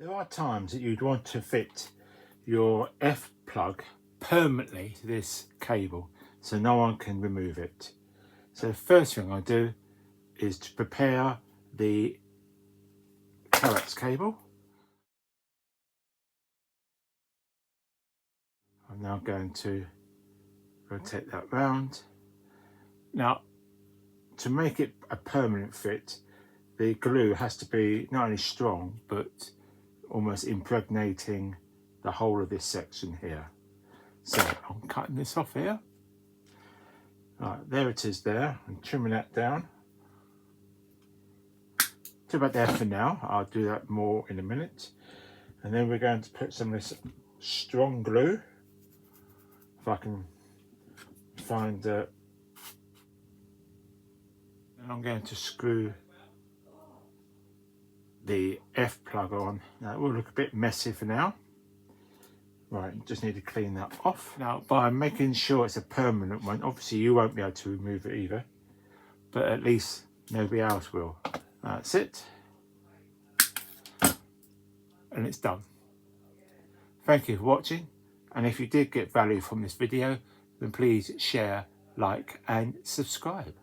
There are times that you'd want to fit your F plug permanently to this cable so no one can remove it. So the first thing I do is to prepare the coax cable. I'm now going to rotate that round. Now, to make it a permanent fit, the glue has to be not only strong but almost impregnating the whole of this section here. So I'm cutting this off here. Right, there it is there. I'm trimming that down to about there for now. I'll do that more in a minute. And then we're going to put some of this strong glue, if I can find and I'm going to screw the F plug on. Now it will look a bit messy for now. Right, just need to clean that off. Now, by making sure it's a permanent one, obviously you won't be able to remove it either, but at least nobody else will. That's it. And it's done. Thank you for watching. And if you did get value from this video, then please share, like, and subscribe.